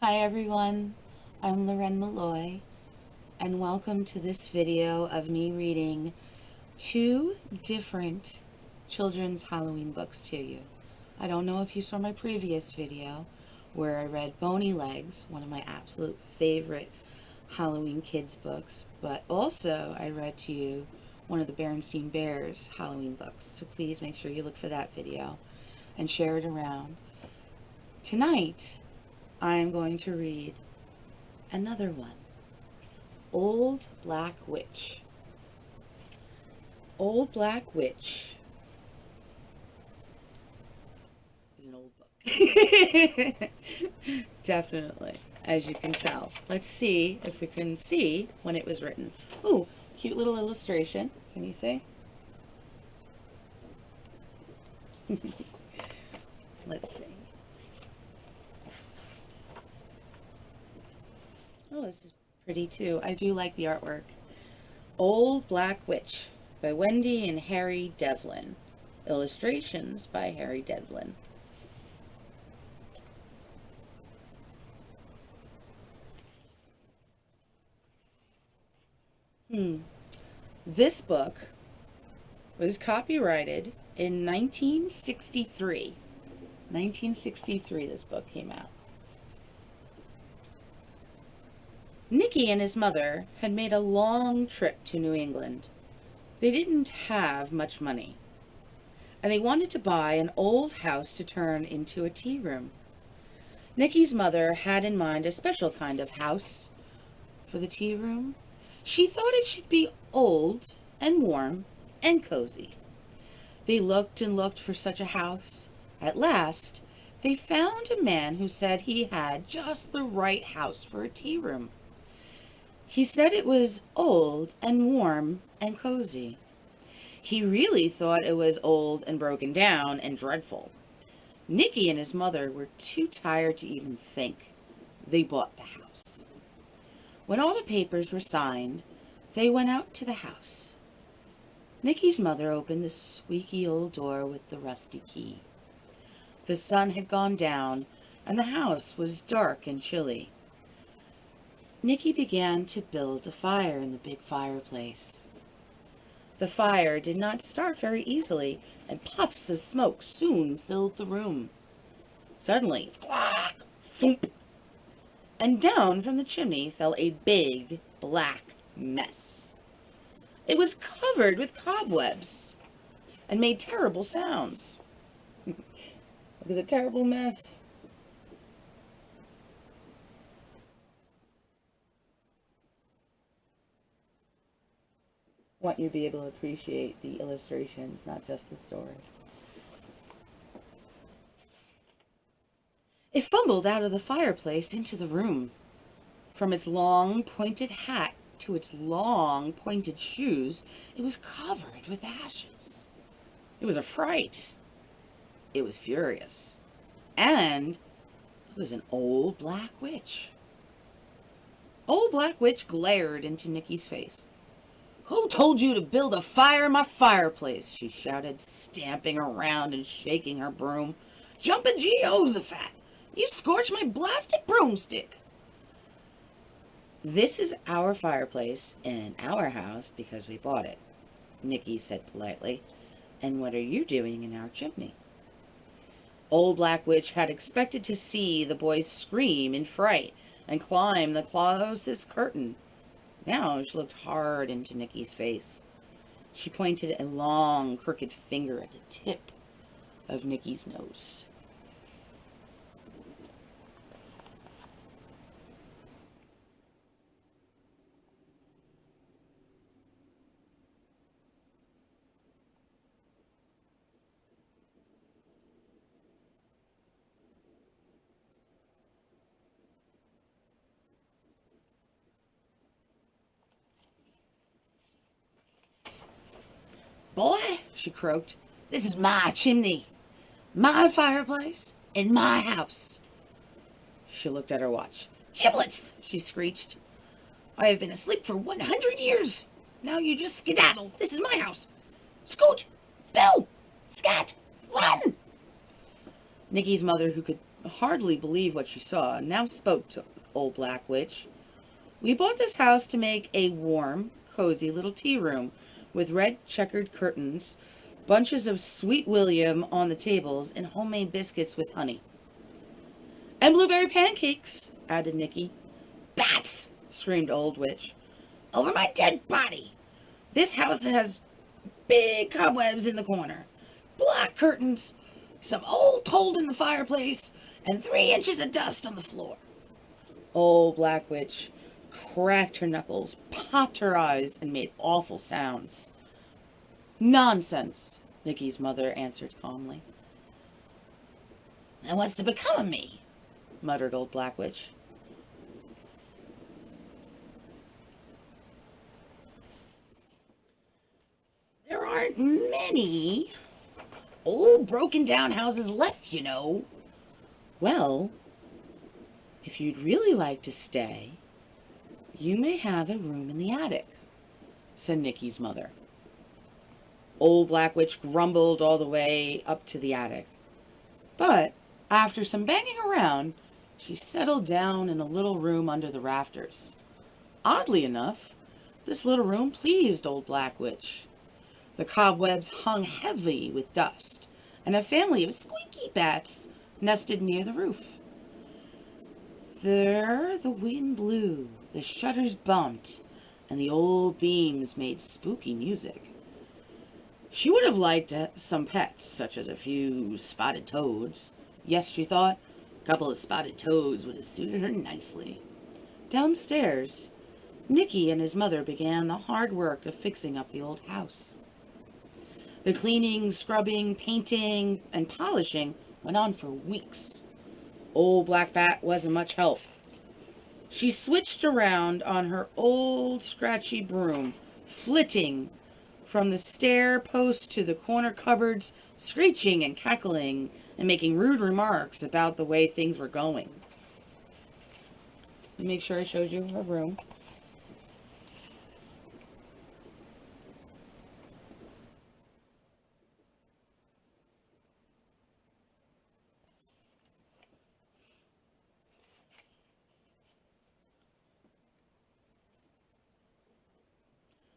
Hi everyone, I'm Loren Molloy, and welcome to this video of me reading two different children's Halloween books to you. I don't know if you saw my previous video where I read Bony Legs, one of my absolute favorite Halloween kids books, but also I read to you one of the Berenstain Bears Halloween books, so please make sure you look for that video and share it around. Tonight, I'm going to read another one, Old Black Witch. Old Black Witch is an old book. Definitely, as you can tell. Let's see if we can see when it was written. Ooh, cute little illustration. Can you see? Let's see. Oh, this is pretty too. I do like the artwork. Old Black Witch by Wendy and Harry Devlin. Illustrations by Harry Devlin. This book was copyrighted in 1963. 1963 this book came out. Nicky and his mother had made a long trip to New England. They didn't have much money, and they wanted to buy an old house to turn into a tea room. Nicky's mother had in mind a special kind of house for the tea room. She thought it should be old and warm and cozy. They looked and looked for such a house. At last, they found a man who said he had just the right house for a tea room. He said it was old and warm and cozy. He really thought it was old and broken down and dreadful. Nicky and his mother were too tired to even think. They bought the house. When all the papers were signed, they went out to the house. Nicky's mother opened the squeaky old door with the rusty key. The sun had gone down, and the house was dark and chilly. Nicky began to build a fire in the big fireplace. The fire did not start very easily, and puffs of smoke soon filled the room. Suddenly, squawk, thump, and down from the chimney fell a big black mess. It was covered with cobwebs and made terrible sounds. Look at the terrible mess. I want you to be able to appreciate the illustrations, not just the story. It fumbled out of the fireplace into the room. From its long, pointed hat to its long, pointed shoes, it was covered with ashes. It was a fright. It was furious. And it was an old black witch. Old Black Witch glared into Nicky's face. "Who told you to build a fire in my fireplace?" she shouted, stamping around and shaking her broom. "Jumping Jehoshaphat! You scorched my blasted broomstick!" "This is our fireplace in our house because we bought it," Nicky said politely. "And what are you doing in our chimney?" Old Black Witch had expected to see the boys scream in fright and climb the closest curtain. Now she looked hard into Nicky's face. She pointed a long, crooked finger at the tip of Nicky's nose. "Boy," she croaked, "this is my chimney, my fireplace, in my house." She looked at her watch. "Giblets!" she screeched. "I have been asleep for 100 years. Now you just skedaddle. This is my house. Scoot! Bill! Scat! Run!" Nicky's mother, who could hardly believe what she saw, and now spoke to Old Black Witch. "We bought this house to make a warm, cozy little tea room with red checkered curtains, bunches of Sweet William on the tables, and homemade biscuits with honey." "And blueberry pancakes," added Nicky. "Bats!" screamed Old Witch. "Over my dead body! This house has big cobwebs in the corner, black curtains, some old coal in the fireplace, and 3 inches of dust on the floor." Old Black Witch cracked her knuckles, popped her eyes, and made awful sounds. "Nonsense," Nicky's mother answered calmly. "And what's to become of me?" muttered Old Black Witch. "There aren't many old broken down houses left, you know." "Well, if you'd really like to stay, you may have a room in the attic," said Nicky's mother. Old Black Witch grumbled all the way up to the attic. But after some banging around, she settled down in a little room under the rafters. Oddly enough, this little room pleased Old Black Witch. The cobwebs hung heavy with dust, and a family of squeaky bats nested near the roof. There the wind blew, the shutters bumped, and the old beams made spooky music. She would have liked some pets, such as a few spotted toads. Yes, she thought, a couple of spotted toads would have suited her nicely. Downstairs, Nicky and his mother began the hard work of fixing up the old house. The cleaning, scrubbing, painting, and polishing went on for weeks. Old Black Bat wasn't much help. She switched around on her old scratchy broom, flitting from the stair post to the corner cupboards, screeching and cackling and making rude remarks about the way things were going. Let me make sure I showed you her room.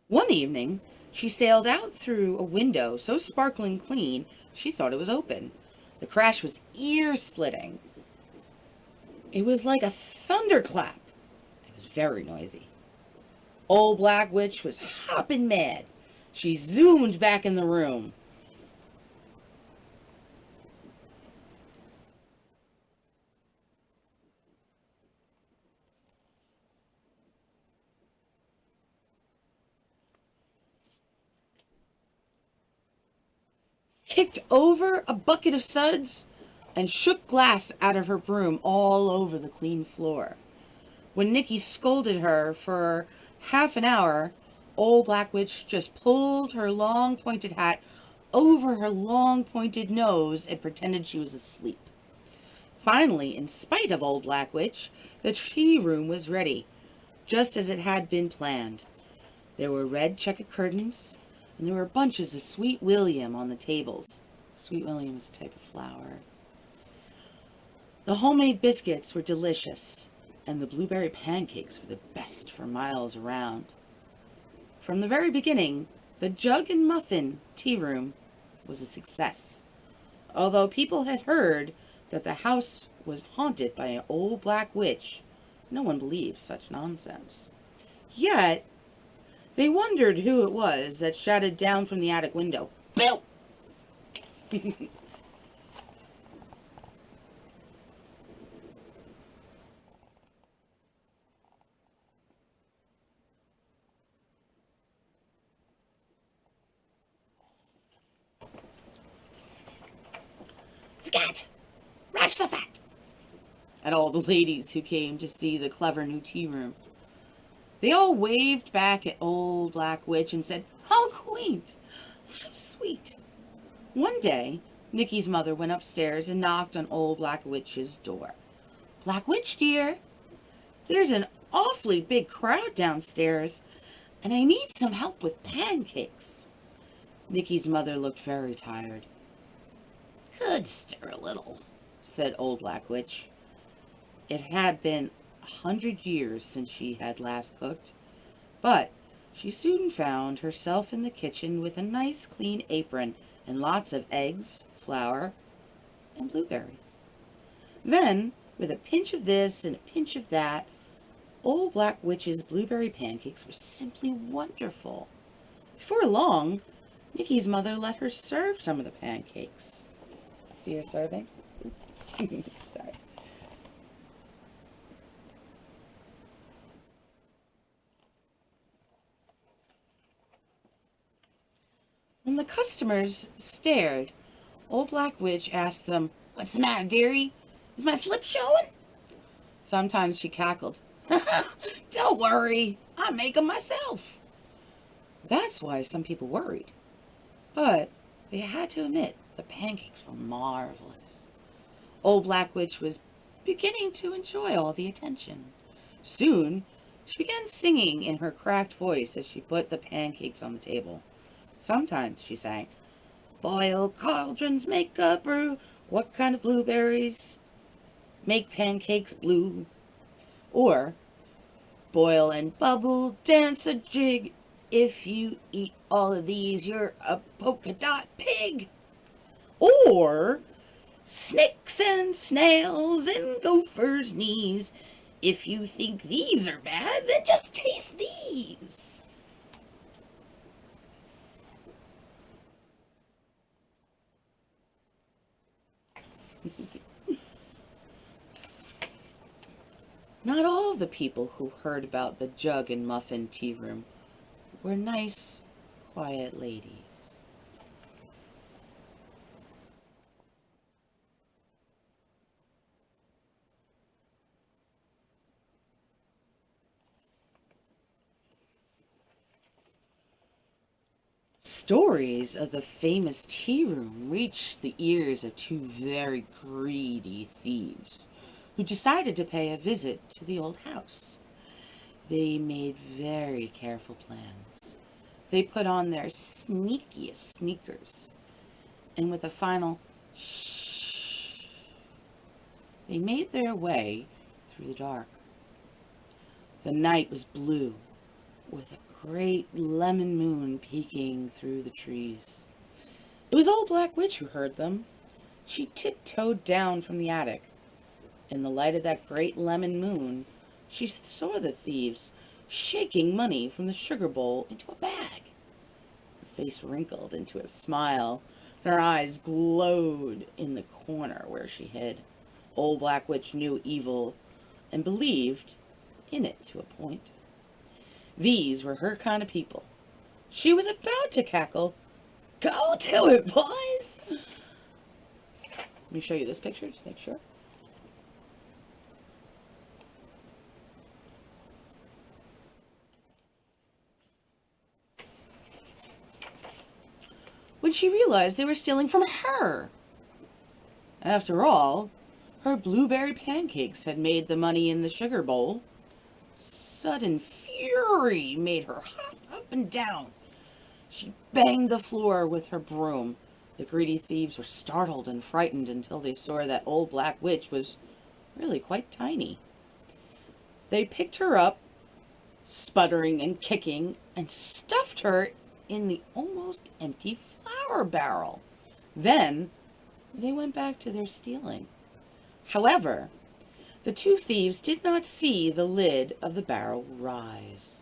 One evening, she sailed out through a window so sparkling clean she thought it was open. The crash was ear-splitting. It was like a thunderclap. It was very noisy. Old Black Witch was hopping mad. She zoomed back in the room. Kicked over a bucket of suds, and shook glass out of her broom all over the clean floor. When Nicky scolded her for half an hour, Old Black Witch just pulled her long pointed hat over her long pointed nose and pretended she was asleep. Finally, in spite of Old Black Witch, the tea room was ready, just as it had been planned. There were red checkered curtains, and there were bunches of Sweet William on the tables. Sweet William is a type of flower. The homemade biscuits were delicious, and the blueberry pancakes were the best for miles around. From the very beginning, the Jug and Muffin tea room was a success. Although people had heard that the house was haunted by an old black witch, no one believed such nonsense. Yet, they wondered who it was that shouted down from the attic window, "Bill!" "Scat! Ratch the fat!" at all the ladies who came to see the clever new tea room. They all waved back at Old Black Witch and said, "How quaint! How sweet!" One day, Nicky's mother went upstairs and knocked on Old Black Witch's door. "Black Witch, dear, there's an awfully big crowd downstairs, and I need some help with pancakes." Nicky's mother looked very tired. "Could stir a little," said Old Black Witch. It had been 100 years since she had last cooked, but she soon found herself in the kitchen with a nice clean apron and lots of eggs, flour, and blueberries. Then, with a pinch of this and a pinch of that, Old Black Witch's blueberry pancakes were simply wonderful. Before long, Nikki's mother let her serve some of the pancakes. See her serving? Sorry. When the customers stared, Old Black Witch asked them, "What's the matter, dearie? Is my slip showing?" Sometimes she cackled. "Don't worry, I make them myself." That's why some people worried. But they had to admit the pancakes were marvelous. Old Black Witch was beginning to enjoy all the attention. Soon, she began singing in her cracked voice as she put the pancakes on the table. Sometimes she sang, "Boil cauldrons, make a brew. What kind of blueberries make pancakes blue?" Or, "Boil and bubble, dance a jig. If you eat all of these, you're a polka dot pig." Or, "Snakes and snails and gophers' knees. If you think these are bad, then just taste these." Not all the people who heard about the jug and muffin tea room were nice, quiet ladies. Stories of the famous tea room reached the ears of two very greedy thieves who decided to pay a visit to the old house. They made very careful plans. They put on their sneakiest sneakers, and with a final shh, they made their way through the dark. The night was blue, with a great lemon moon peeking through the trees. It was Old Black Witch who heard them. She tiptoed down from the attic. In the light of that great lemon moon, she saw the thieves shaking money from the sugar bowl into a bag. Her face wrinkled into a smile. Her eyes glowed in the corner where she hid. Old Black Witch knew evil and believed in it to a point. These were her kind of people. She was about to cackle. "Go to it, boys!" Let me show you this picture, just make sure. When she realized they were stealing from her. After all, her blueberry pancakes had made the money in the sugar bowl. Sudden fury made her hop up and down. She banged the floor with her broom. The greedy thieves were startled and frightened until they saw that Old Black Witch was really quite tiny. They picked her up, sputtering and kicking, and stuffed her in the almost empty flour barrel. Then they went back to their stealing. However, the two thieves did not see the lid of the barrel rise.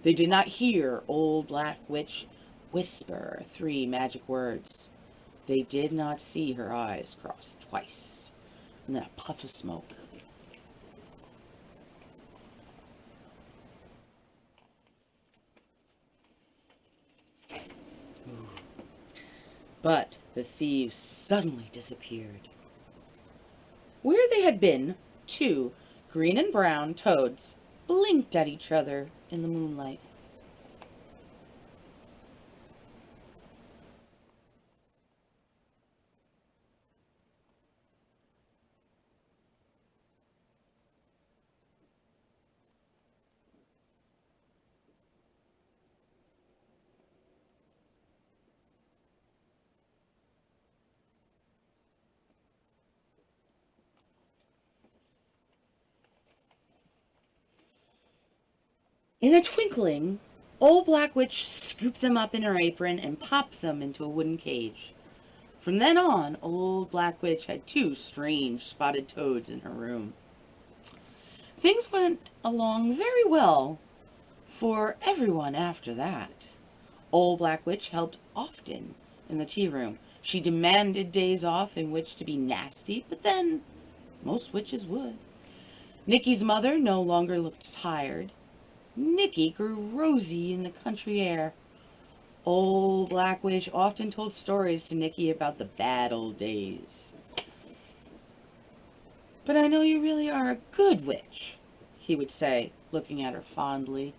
They did not hear Old Black Witch whisper 3 magic words. They did not see her eyes cross twice, and then a puff of smoke. But the thieves suddenly disappeared. Where they had been, 2 green and brown toads blinked at each other in the moonlight. In a twinkling, Old Black Witch scooped them up in her apron and popped them into a wooden cage. From then on, Old Black Witch had two strange spotted toads in her room. Things went along very well for everyone after that. Old Black Witch helped often in the tea room. She demanded days off in which to be nasty, but then most witches would. Nicky's mother no longer looked tired. Nicky grew rosy in the country air. Old Black Witch often told stories to Nicky about the bad old days. "But I know you really are a good witch," he would say, looking at her fondly.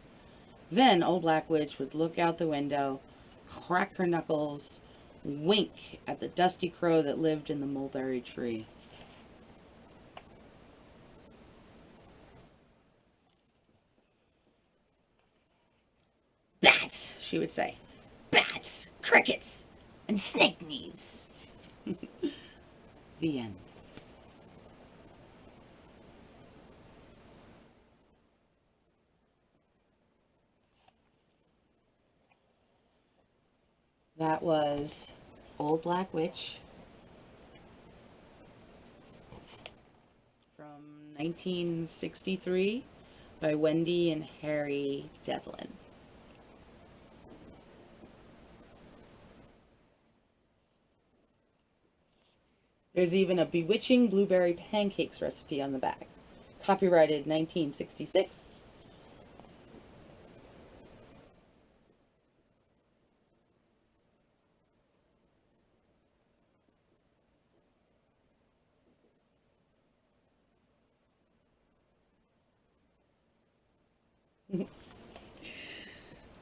Then Old Black Witch would look out the window, crack her knuckles, wink at the dusty crow that lived in the mulberry tree. "Bats," she would say. "Bats, crickets, and snake knees." The end. That was Old Black Witch from 1963 by Wendy and Harry Devlin. There's even a bewitching blueberry pancakes recipe on the back. Copyrighted 1966.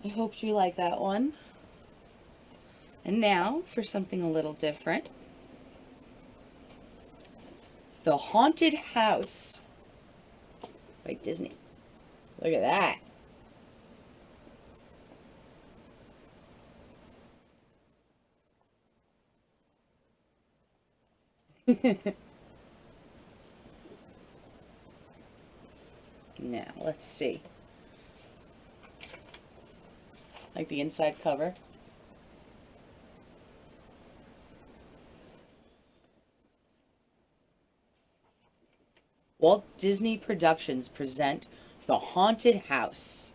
I hope you like that one. And now for something a little different. The Haunted House by Disney. Look at that. Now, let's see. Like the inside cover. Walt Disney Productions present The Haunted House.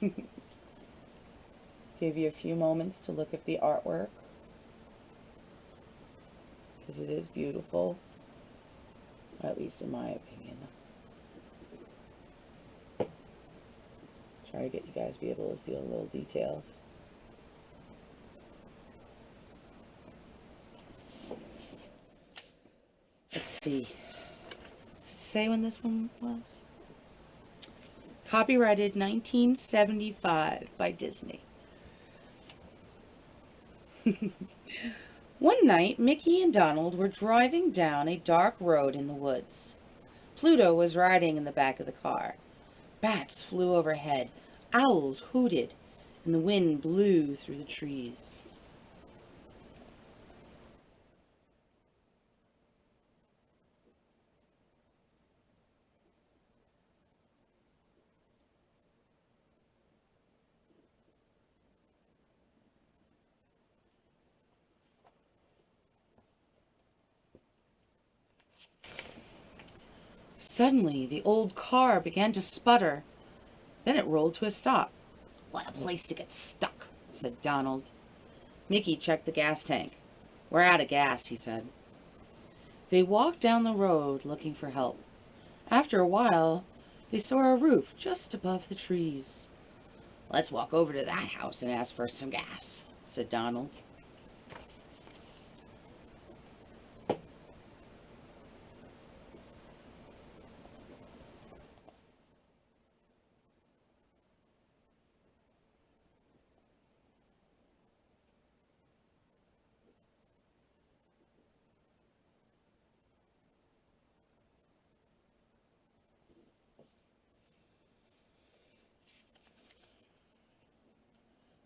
Give you a few moments to look at the artwork, because it is beautiful, at least in my opinion. Try to get you guys to be able to see the little details. Let's see. Does it say when this one was? Copyrighted 1975 by Disney. One night, Mickey and Donald were driving down a dark road in the woods. Pluto was riding in the back of the car. Bats flew overhead, owls hooted, and the wind blew through the trees. Suddenly, the old car began to sputter. Then it rolled to a stop. "What a place to get stuck," said Donald. Mickey checked the gas tank. "We're out of gas," he said. They walked down the road looking for help. After a while, they saw a roof just above the trees. "Let's walk over to that house and ask for some gas," said Donald.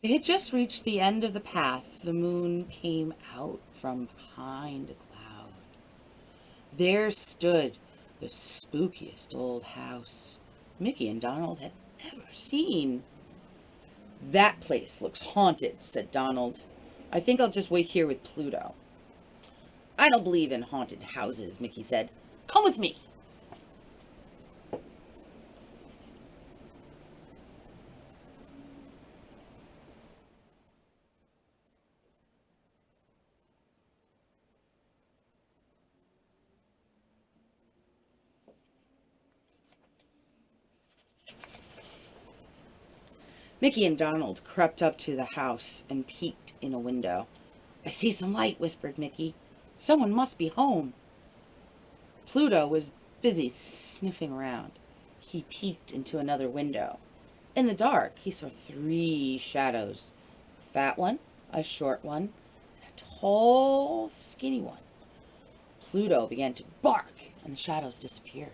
They had just reached the end of the path. The moon came out from behind a cloud. There stood the spookiest old house Mickey and Donald had ever seen. That place looks haunted, said Donald. I think I'll just wait here with Pluto. I don't believe in haunted houses, Mickey said. Come with me. Mickey and Donald crept up to the house and peeked in a window. I see some light, whispered Mickey. Someone must be home. Pluto was busy sniffing around. He peeked into another window. In the dark, he saw 3 shadows. A fat one, a short one, and a tall, skinny one. Pluto began to bark, and the shadows disappeared.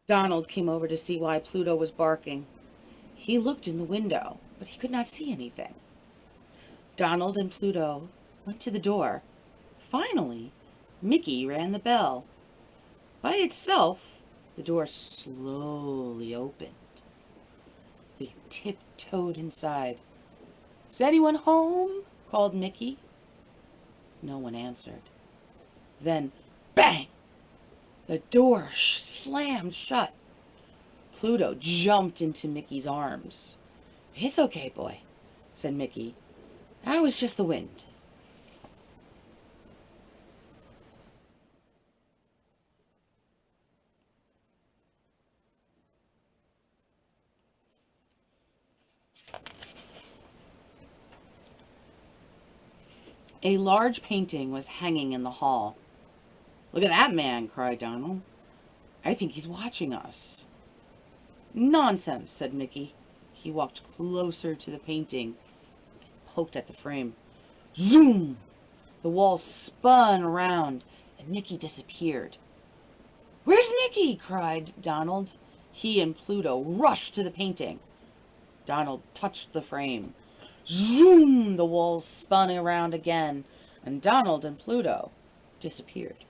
Donald came over to see why Pluto was barking. He looked in the window, but he could not see anything. Donald and Pluto went to the door. Finally, Mickey rang the bell. By itself, the door slowly opened. They tiptoed inside. Is anyone home? Called Mickey. No one answered. Then, bang! The door slammed shut. Pluto jumped into Mickey's arms. It's okay, boy, said Mickey. That was just the wind. A large painting was hanging in the hall. Look at that man, cried Donald. I think he's watching us. Nonsense, said Mickey. He walked closer to the painting, poked at the frame. Zoom! The wall spun around, and Mickey disappeared. Where's Mickey? Cried Donald. He and Pluto rushed to the painting. Donald touched the frame. Zoom! The wall spun around again, and Donald and Pluto disappeared.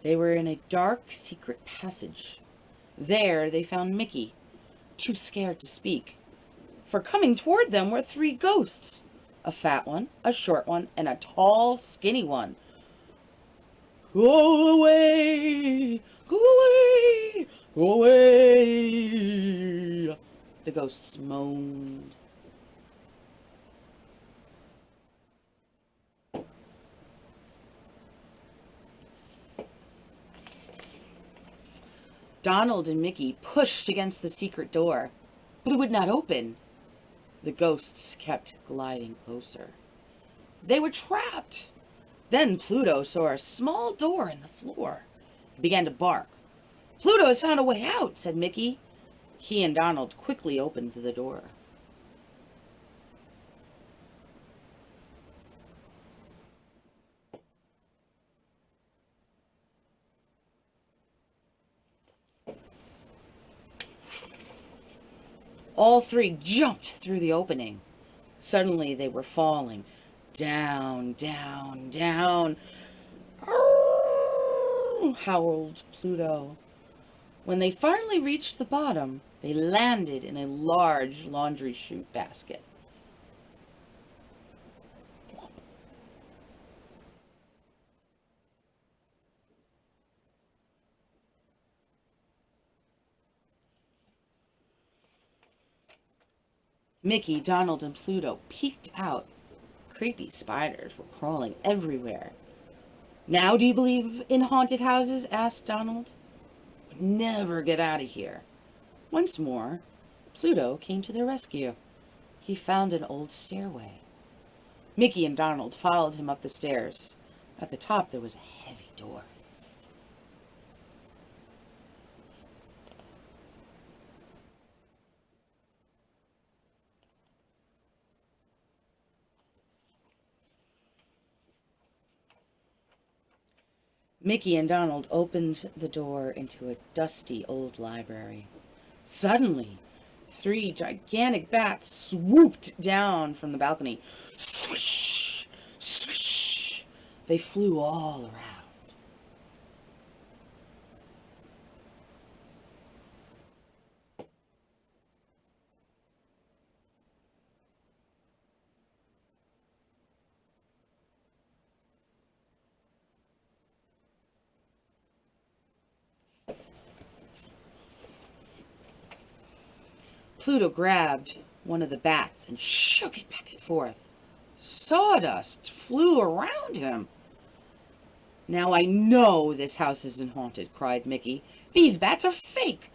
They were in a dark, secret passage. There they found Mickey, too scared to speak. For coming toward them were 3 ghosts. A fat one, a short one, and a tall, skinny one. Go away! Go away! Go away! The ghosts moaned. Donald and Mickey pushed against the secret door, but it would not open. The ghosts kept gliding closer. They were trapped. Then Pluto saw a small door in the floor. He began to bark. Pluto has found a way out, said Mickey. He and Donald quickly opened the door. All 3 jumped through the opening. Suddenly they were falling. Down, down, down. "Arr!" howled Pluto. When they finally reached the bottom, they landed in a large laundry chute basket. Mickey, Donald, and Pluto peeked out. Creepy spiders were crawling everywhere. Now do you believe in haunted houses? Asked Donald. Never get out of here. Once more, Pluto came to their rescue. He found an old stairway. Mickey and Donald followed him up the stairs. At the top there was a heavy door. Mickey and Donald opened the door into a dusty old library. Suddenly, three gigantic bats swooped down from the balcony. Swish! Swish! They flew all around. Pluto grabbed one of the bats and shook it back and forth. Sawdust flew around him. "Now I know this house isn't haunted," cried Mickey. "These bats are fake.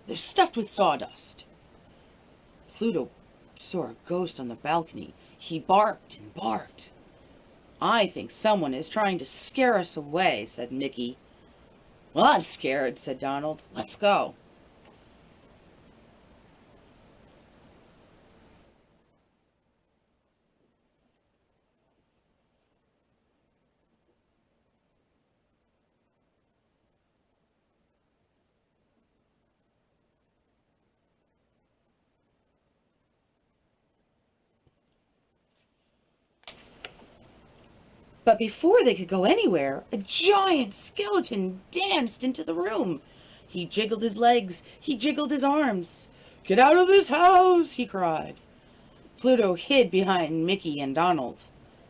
They're stuffed with sawdust." Pluto saw a ghost on the balcony. He barked and barked. "I think someone is trying to scare us away," said Mickey. "Well, I'm scared," said Donald. "Let's go." But before they could go anywhere, a giant skeleton danced into the room. He jiggled his legs, he jiggled his arms. "Get out of this house!" he cried. Pluto hid behind Mickey and Donald.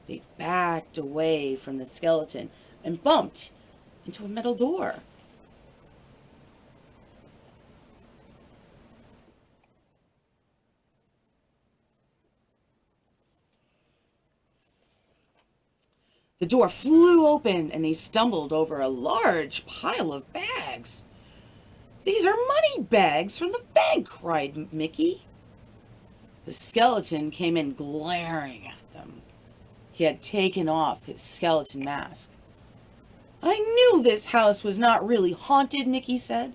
They backed away from the skeleton and bumped into a metal door. The door flew open and they stumbled over a large pile of bags. "These are money bags from the bank!" cried Mickey. The skeleton came in glaring at them. He had taken off his skeleton mask. "I knew this house was not really haunted," Mickey said.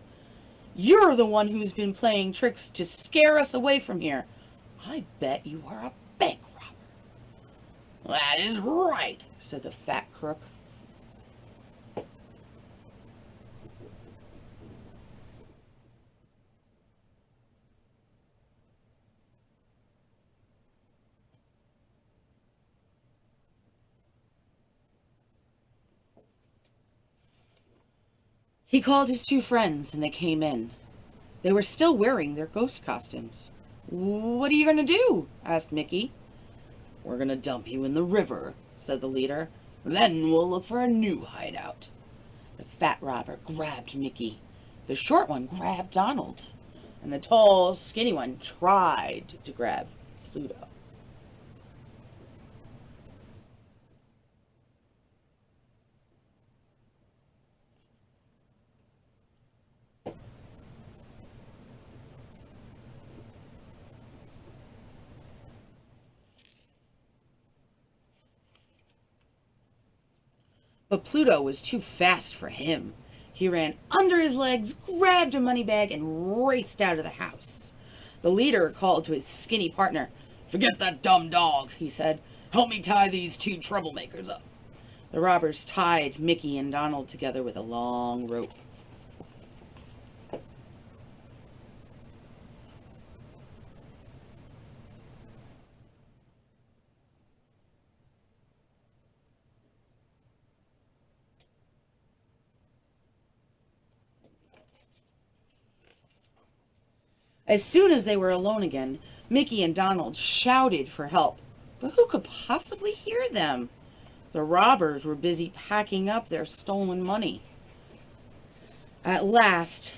"You're the one who's been playing tricks to scare us away from here. I bet you are a bank robber." "That is right," said the fat crook. He called his two friends and they came in. They were still wearing their ghost costumes. "What are you going to do?" asked Mickey. "We're going to dump you in the river," said the leader. "Then we'll look for a new hideout." The fat robber grabbed Mickey. The short one grabbed Donald. And the tall, skinny one tried to grab Pluto. But Pluto was too fast for him. He ran under his legs, grabbed a money bag, and raced out of the house. The leader called to his skinny partner. "Forget that dumb dog," he said. "Help me tie these two troublemakers up." The robbers tied Mickey and Donald together with a long rope. As soon as they were alone again, Mickey and Donald shouted for help. But who could possibly hear them? The robbers were busy packing up their stolen money. At last,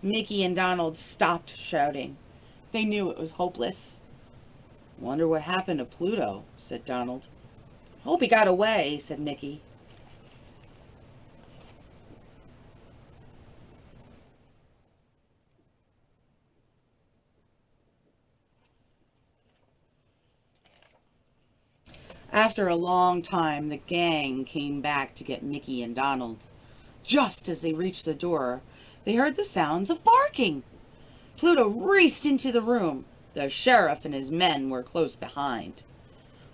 Mickey and Donald stopped shouting. They knew it was hopeless. "Wonder what happened to Pluto," said Donald. "Hope he got away," said Mickey. After a long time, the gang came back to get Mickey and Donald. Just as they reached the door, they heard the sounds of barking. Pluto raced into the room. The sheriff and his men were close behind.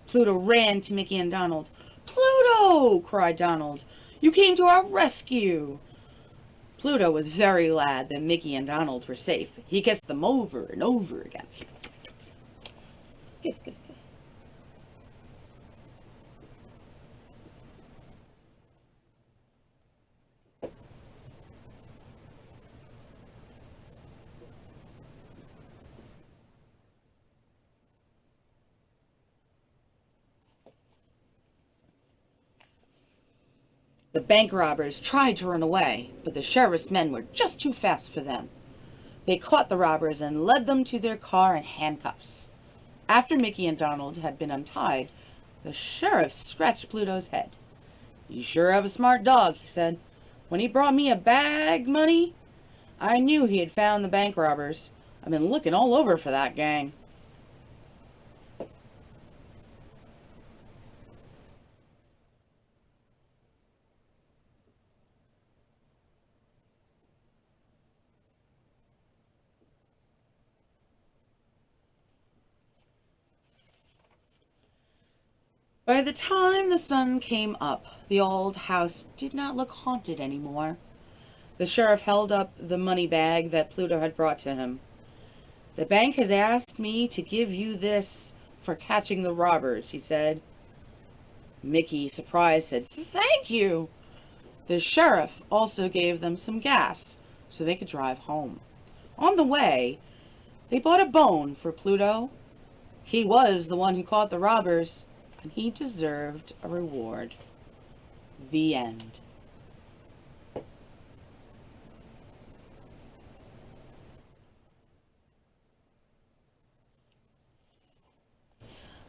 Pluto ran to Mickey and Donald. "Pluto!" cried Donald. You came to our rescue. Pluto was very glad that Mickey and Donald were safe. He kissed them over and over again. Kiss, kiss, kiss. The bank robbers tried to run away, but the sheriff's men were just too fast for them. They caught the robbers and led them to their car in handcuffs. After Mickey and Donald had been untied, the sheriff scratched Pluto's head. "You sure have a smart dog," he said. "When he brought me a bag money, I knew he had found the bank robbers. I've been looking all over for that gang." By the time the sun came up, the old house did not look haunted anymore. The sheriff held up the money bag that Pluto had brought to him. "The bank has asked me to give you this for catching the robbers," he said. Mickey, surprised, said, "Thank you." The sheriff also gave them some gas so they could drive home. On the way, they bought a bone for Pluto. He was the one who caught the robbers, and he deserved a reward. The end.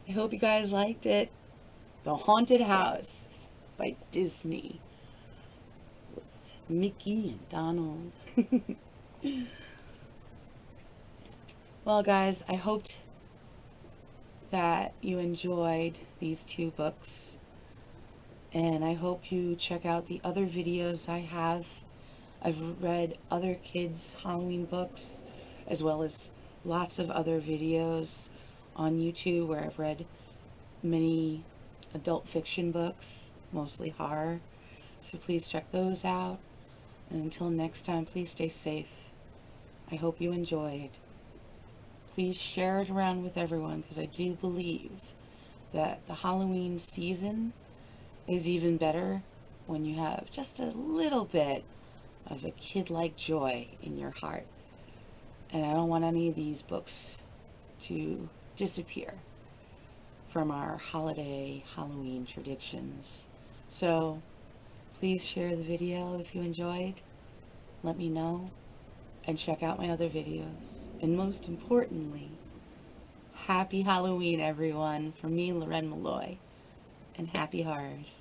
I hope you guys liked it. The Haunted House by Disney with Mickey and Donald. Well, guys, I hoped that you enjoyed these two books, and I hope you check out the other videos I have. I've read other kids' Halloween books, as well as lots of other videos on YouTube where I've read many adult fiction books, mostly horror. So please check those out. And until next time, please stay safe. I hope you enjoyed. Please share it around with everyone, because I do believe that the Halloween season is even better when you have just a little bit of a kid-like joy in your heart. And I don't want any of these books to disappear from our holiday Halloween traditions. So please share the video if you enjoyed. Let me know, and check out my other videos. And most importantly, happy Halloween, everyone, from me, Loren Molloy, and happy horrors.